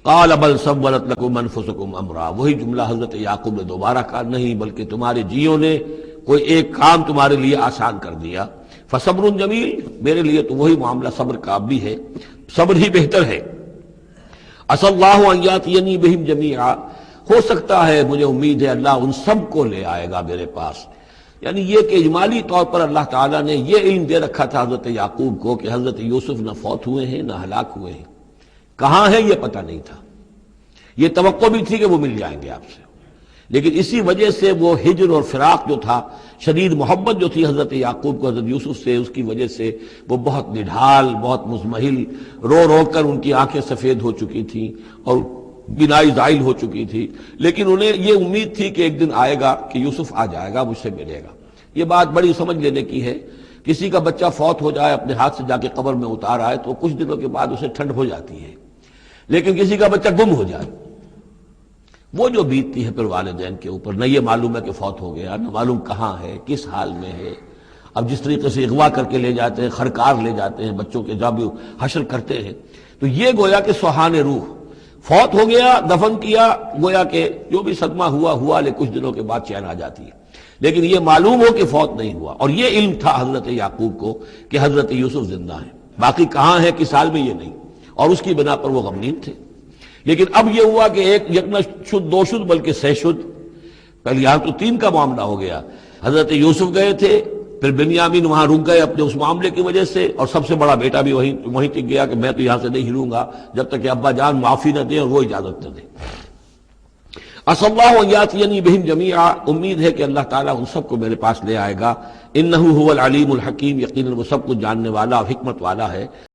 قال بل سولت لکم انفسکم امرا، وہی جملہ حضرت یعقوب نے دوبارہ کہا، نہیں بلکہ تمہارے جیوں نے کوئی ایک کام تمہارے لیے آسان کر دیا، فصبر جمیل، میرے لیے تو وہی معاملہ صبر کا بھی ہے، صبر ہی بہتر ہے۔ عسى اللہ ان یاتینی بہم جمیعا، ہو سکتا ہے، مجھے امید ہے اللہ ان سب کو لے آئے گا میرے پاس۔ یعنی یہ کہ اجمالی طور پر اللہ تعالیٰ نے یہ علم دے رکھا تھا حضرت یعقوب کو کہ حضرت یوسف نہ فوت ہوئے ہیں نہ ہلاک ہوئے ہیں، کہاں ہے یہ پتہ نہیں تھا، یہ توقع بھی تھی کہ وہ مل جائیں گے آپ سے، لیکن اسی وجہ سے وہ ہجر اور فراق جو تھا، شدید محبت جو تھی حضرت یعقوب کو حضرت یوسف سے، اس کی وجہ سے وہ بہت نڈھال، بہت مزمحل، رو رو کر ان کی آنکھیں سفید ہو چکی تھیں اور بینائی زائل ہو چکی تھی، لیکن انہیں یہ امید تھی کہ ایک دن آئے گا کہ یوسف آ جائے گا، مجھ سے ملے گا۔ یہ بات بڑی سمجھ لینے کی ہے، کسی کا بچہ فوت ہو جائے، اپنے ہاتھ سے جا کے قبر میں اتار آئے تو کچھ دنوں کے بعد اسے ٹھنڈ ہو جاتی ہے، لیکن کسی کا بچہ گم ہو جائے، وہ جو بیتتی ہے پھر والدین کے اوپر، نہ یہ معلوم ہے کہ فوت ہو گیا، نہ معلوم کہاں ہے، کس حال میں ہے۔ اب جس طریقے سے اغوا کر کے لے جاتے ہیں، خرکار لے جاتے ہیں بچوں کے، جب حشر کرتے ہیں، تو یہ گویا کہ سوہان روح، فوت ہو گیا، دفن کیا، گویا کہ جو بھی صدمہ ہوا لیکن کچھ دنوں کے بعد چین آ جاتی ہے، لیکن یہ معلوم ہو کہ فوت نہیں ہوا، اور یہ علم تھا حضرت یعقوب کو کہ حضرت یوسف زندہ ہیں، باقی کہاں ہے کس حال میں یہ نہیں، اور اس کی بنا پر وہ غمگین تھے۔ لیکن اب یہ ہوا کہ ایک یک نہ شد دو شد بلکہ سہ شد، پہلے یہاں تو تین کا معاملہ ہو گیا، حضرت یوسف گئے تھے، پھر بنیامین وہاں رک گئے اپنے اس معاملے کی وجہ سے، اور سب سے بڑا بیٹا بھی وہیں ٹک گیا کہ میں تو یہاں سے نہیں ہلوں گا جب تک کہ ابا جان معافی نہ دیں اور وہ اجازت نہ دیں۔ عسى اللہ ان یاتینی بہم جمیعا، امید ہے کہ اللہ تعالیٰ ان سب کو میرے پاس لے آئے گا، انہ هو العلیم الحکیم، یقیناً وہ سب کچھ جاننے والا اور حکمت والا ہے۔